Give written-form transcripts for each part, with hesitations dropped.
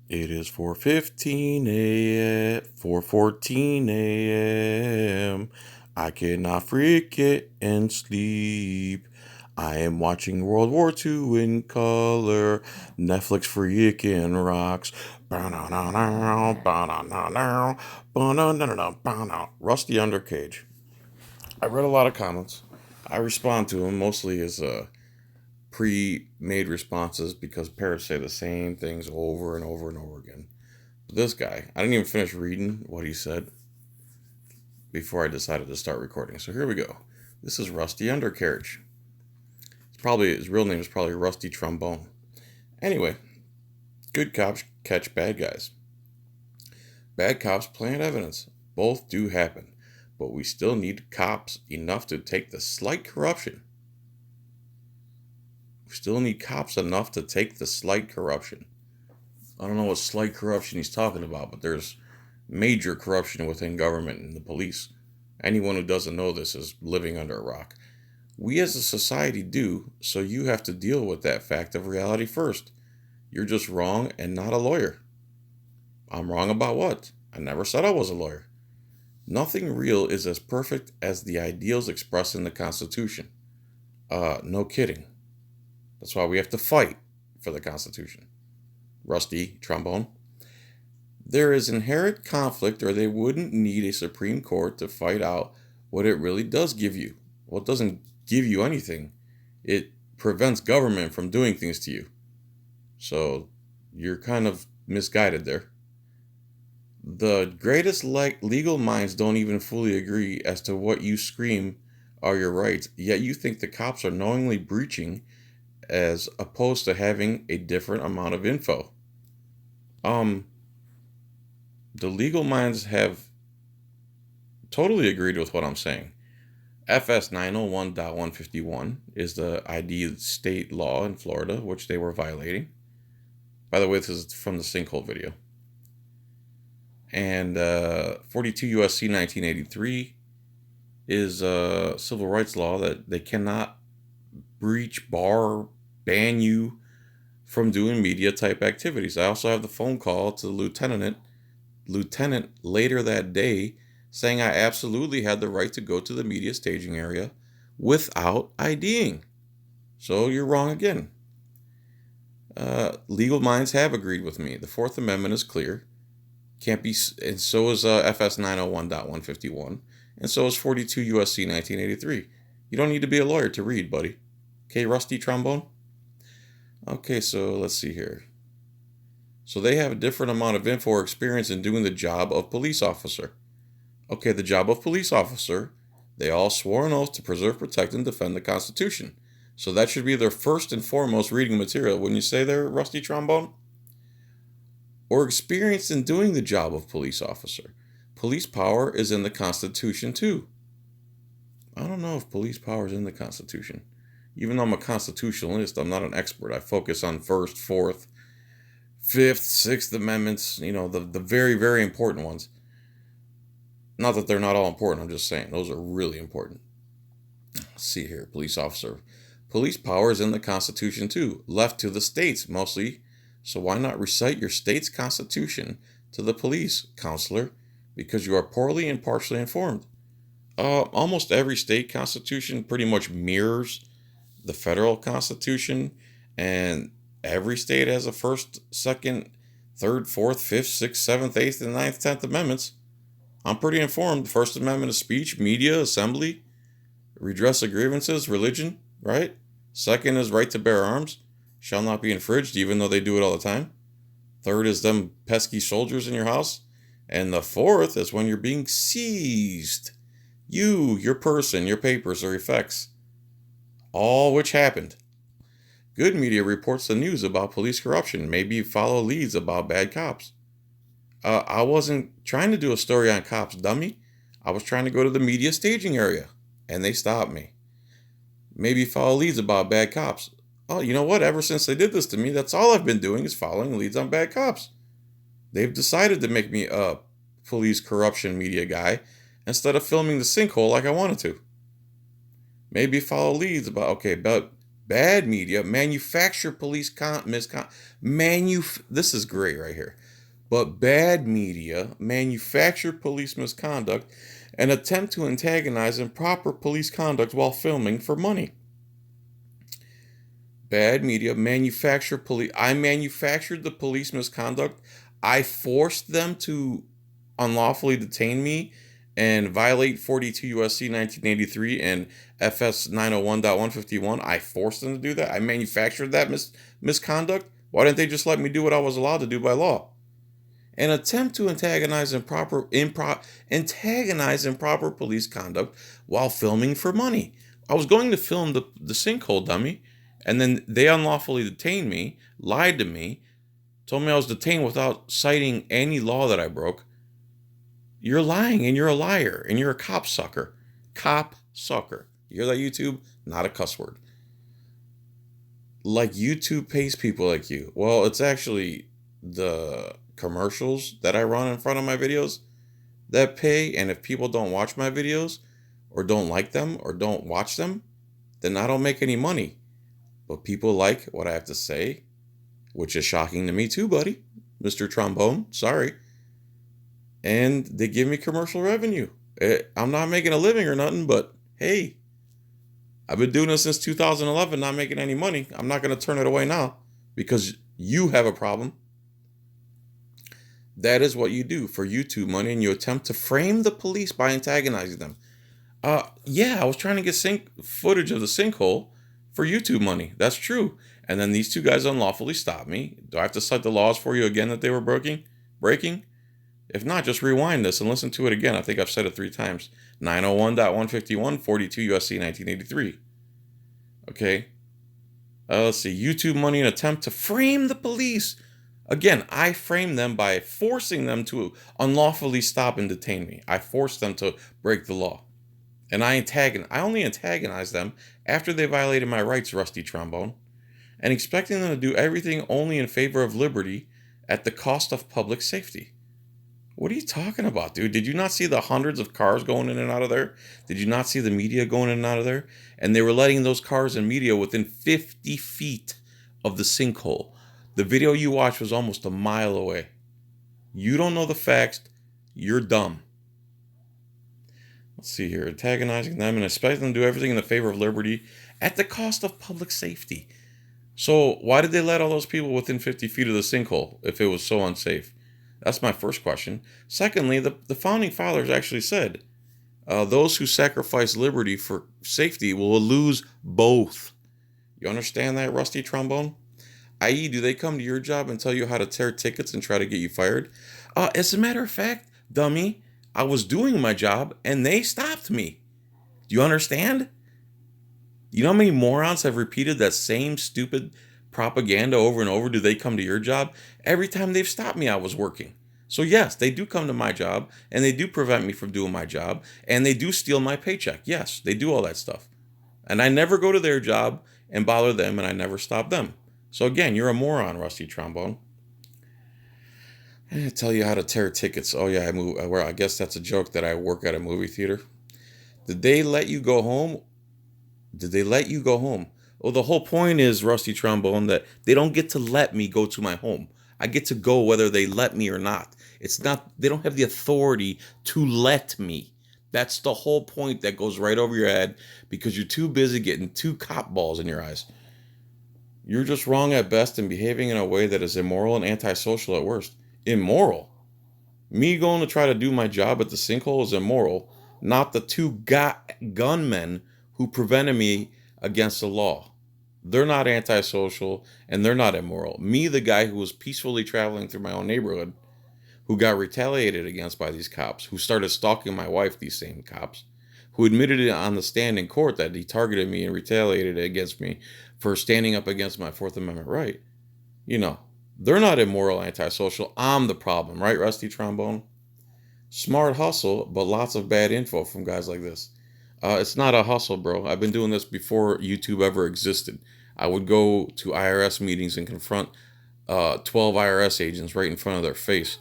It is 4:15 a.m. 4:14 a.m. I cannot freaking sleep. I am watching World War II in color. Netflix freaking rocks. Rusty Undercarriage. I read a lot of comments. I respond to them mostly as pre-made responses because parrots say the same things over and over and over again. But this guy, I didn't even finish reading what he said before I decided to start recording. So here we go. This is Rusty Undercarriage. It's probably his real name is probably Rusty Trombone. Anyway, good cops catch bad guys. Bad cops plant evidence. Both do happen, but we still need cops enough to take the slight corruption. We still need cops enough to take the slight corruption. I don't know what slight corruption he's talking about, but there's major corruption within government and the police. Anyone who doesn't know this is living under a rock. We as a society do, so you have to deal with that fact of reality first. You're just wrong and not a lawyer. I'm wrong about what? I never said I was a lawyer. Nothing real is as perfect as the ideals expressed in the Constitution. No kidding. That's why we have to fight for the Constitution. Rusty Trombone. There is inherent conflict, or they wouldn't need a Supreme Court to fight out what it really does give you. Well, it doesn't give you anything. It prevents government from doing things to you. So you're kind of misguided there. The greatest legal minds don't even fully agree as to what you scream are your rights, yet you think the cops are knowingly breaching as opposed to having a different amount of info. The legal minds have totally agreed with what I'm saying. FS 901.151 is the ID state law in Florida, which they were violating. By the way, this is from the sinkhole video. And 42 USC 1983 is a civil rights law that they cannot breach, bar, ban you from doing media type activities. I also have the phone call to the lieutenant later that day saying I absolutely had the right to go to the media staging area without IDing. So you're wrong again. Legal minds have agreed with me. The Fourth Amendment is clear. Can't be, and so is FS 901.151, and so is 42 USC 1983. You don't need to be a lawyer to read, buddy. Okay, Rusty Trombone? Okay, so let's see here. So they have a different amount of info or experience in doing the job of police officer. Okay, the job of police officer, they all swore an oath to preserve, protect, and defend the Constitution. So that should be their first and foremost reading material. Wouldn't you say there, Rusty Trombone? Or experience in doing the job of police officer. Police power is in the Constitution too. I don't know if police power is in the Constitution. Even though I'm a constitutionalist, I'm not an expert. I focus on First, Fourth, Fifth, Sixth Amendments, the very, very important ones. Not that they're not all important, I'm just saying those are really important. Let's see here, police officer. Police power is in the Constitution too, left to the states mostly. So why not recite your state's constitution to the police, counselor, because you are poorly and partially informed. Almost every state constitution pretty much mirrors the federal constitution, and every state has a first, second, third, fourth, fifth, sixth, seventh, eighth, and ninth, 10th amendments. I'm pretty informed. The First Amendment is speech, media, assembly, redress of grievances, religion, right? Second is right to bear arms. Shall not be infringed, even though they do it all the time. Third is them pesky soldiers in your house. And the fourth is when you're being seized. You, your person, your papers, or effects. All which happened. Good media reports the news about police corruption. Maybe follow leads about bad cops. I wasn't trying to do a story on cops, dummy. I was trying to go to the media staging area. And they stopped me. Maybe follow leads about bad cops. Oh, you know what? Ever since they did this to me, that's all I've been doing is following leads on bad cops. They've decided to make me a police corruption media guy instead of filming the sinkhole like I wanted to. Maybe follow leads about Bad media manufacture police this is great right here. But bad media manufacture police misconduct and attempt to antagonize improper police conduct while filming for money. Bad media manufacture police. I manufactured the police misconduct. I forced them to unlawfully detain me and violate 42 USC 1983 and FS 901.151. I forced them to do that. I manufactured that misconduct. Why didn't they just let me do what I was allowed to do by law? An attempt to antagonize improper police conduct while filming for money. I was going to film the sinkhole, dummy, and then they unlawfully detained me, lied to me, told me I was detained without citing any law that I broke. You're lying, and you're a liar, and you're a cop sucker. Cop sucker. You hear that, YouTube? Not a cuss word. Like, YouTube pays people like you. Well, it's actually the commercials that I run in front of my videos that pay, and if people don't watch my videos or don't like them or don't watch them, then I don't make any money. But people like what I have to say, which is shocking to me too, buddy, Mr. Trombone, sorry. And they give me commercial revenue. I'm not making a living or nothing, but hey, I've been doing this since 2011, not making any money. I'm not going to turn it away now because you have a problem. That is what you do for YouTube money, and you attempt to frame the police by antagonizing them. Yeah, I was trying to get footage of the sinkhole for YouTube money. That's true. And then these two guys unlawfully stopped me. Do I have to cite the laws for you again that they were breaking? If not, just rewind this and listen to it again. I think I've said it 3 times. 901.151, 42 USC 1983. Okay. Let's see. YouTube money, an attempt to frame the police. Again, I framed them by forcing them to unlawfully stop and detain me. I forced them to break the law. And I only antagonized them after they violated my rights, Rusty Trombone, and expecting them to do everything only in favor of liberty at the cost of public safety. What are you talking about, dude? Did you not see the hundreds of cars going in and out of there? Did you not see the media going in and out of there? And they were letting those cars and media within 50 feet of the sinkhole. The video you watched was almost a mile away. You don't know the facts. You're dumb. Let's see here. Antagonizing them and expecting them to do everything in the favor of liberty at the cost of public safety. So why did they let all those people within 50 feet of the sinkhole if it was so unsafe? That's my first question. Secondly, the founding fathers actually said, those who sacrifice liberty for safety will lose both. You understand that, Rusty Trombone? I.e., do they come to your job and tell you how to tear tickets and try to get you fired? As a matter of fact, dummy, I was doing my job and they stopped me. Do you understand? You know how many morons have repeated that same stupid propaganda over and over? Do they come to your job? Every time they've stopped me, I was working. So yes, they do come to my job and they do prevent me from doing my job and they do steal my paycheck. Yes, they do all that stuff. And I never go to their job and bother them and I never stop them. So again, you're a moron, Rusty Trombone. I tell you how to tear tickets. Oh yeah, I guess that's a joke that I work at a movie theater. Did they let you go home? Well, the whole point is, Rusty Trombone, that they don't get to let me go to my home. I get to go whether they let me or not. They don't have the authority to let me. That's the whole point that goes right over your head because you're too busy getting 2 cop balls in your eyes. You're just wrong at best and behaving in a way that is immoral and antisocial at worst. Immoral? Me going to try to do my job at the sinkhole is immoral, not the 2 gunmen who prevented me against the law. They're not antisocial and they're not immoral. Me, the guy who was peacefully traveling through my own neighborhood, who got retaliated against by these cops, who started stalking my wife, these same cops, who admitted it on the stand in court that he targeted me and retaliated against me for standing up against my 4th Amendment right. You know, they're not immoral, antisocial. I'm the problem, right, Rusty Trombone? Smart hustle, but lots of bad info from guys like this. It's not a hustle, bro. I've been doing this before YouTube ever existed. I would go to IRS meetings and confront 12 IRS agents right in front of their face.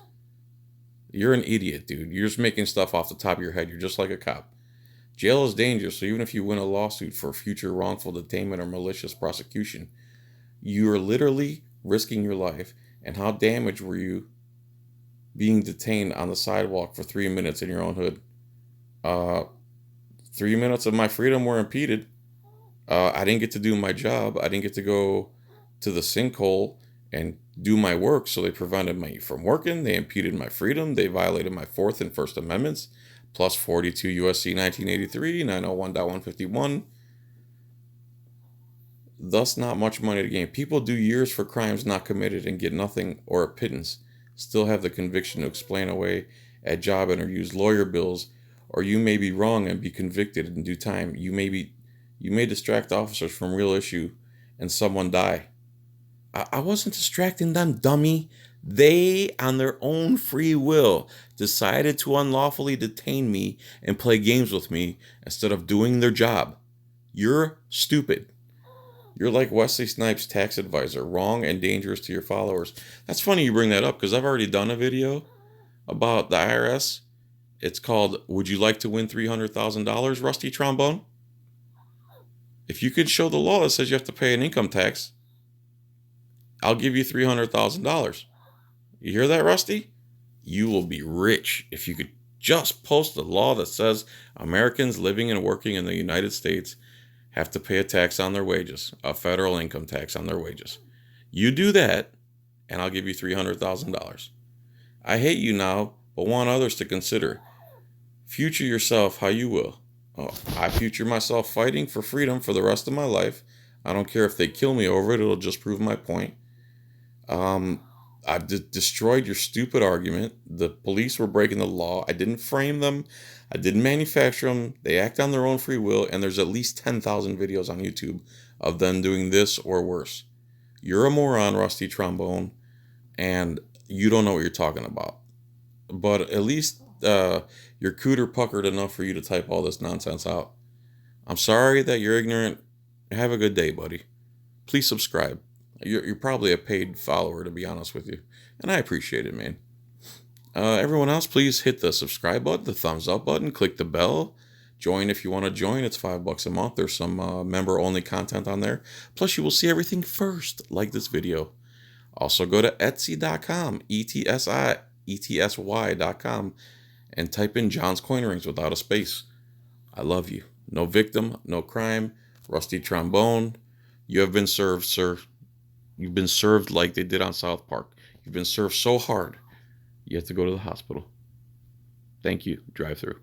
You're an idiot, dude. You're just making stuff off the top of your head. You're just like a cop. Jail is dangerous, so even if you win a lawsuit for future wrongful detainment or malicious prosecution, you are literally risking your life. And how damaged were you being detained on the sidewalk for 3 minutes in your own hood? Uh, 3 minutes of my freedom were impeded. I didn't get to do my job. I didn't get to go to the sinkhole and do my work, so they prevented me from working. They impeded my freedom. They violated my Fourth and First Amendments, plus 42 USC 1983, 901.151. Thus, not much money to gain. People do years for crimes not committed and get nothing or a pittance, still have the conviction to explain away at job interviews, lawyer bills, or you may be wrong and be convicted and do time. You may distract officers from real issue and someone die. I wasn't distracting them, dummy. They, on their own free will, decided to unlawfully detain me and play games with me instead of doing their job. You're stupid. You're like Wesley Snipes' tax advisor, wrong and dangerous to your followers. That's funny you bring that up because I've already done a video about the IRS. It's called, Would You Like to Win $300,000, Rusty Trombone? If you could show the law that says you have to pay an income tax, I'll give you $300,000. You hear that, Rusty? You will be rich if you could just post a law that says Americans living and working in the United States have to pay a tax on their wages, a federal income tax on their wages. You do that, and I'll give you $300,000. I hate you now, but want others to consider. Future yourself how you will. Oh, I future myself fighting for freedom for the rest of my life. I don't care if they kill me over it. It'll just prove my point. I've destroyed your stupid argument. The police were breaking the law. I didn't frame them. I didn't manufacture them. They act on their own free will, and there's at least 10,000 videos on YouTube of them doing this or worse. You're a moron, Rusty Trombone, and you don't know what you're talking about. But at least you're cooter puckered enough for you to type all this nonsense out. I'm sorry that you're ignorant. Have a good day, buddy. Please subscribe. You're probably a paid follower, to be honest with you. And I appreciate it, man. Everyone else, please hit the subscribe button, the thumbs up button, click the bell. Join if you want to join. It's $5 a month. There's some member-only content on there. Plus, you will see everything first, like this video. Also, go to Etsy.com, ETSY.com, and type in John's Coin Rings without a space. I love you. No victim, no crime. Rusty Trombone, you have been served, sir. You've been served like they did on South Park. You've been served so hard, you have to go to the hospital. Thank you. Drive through.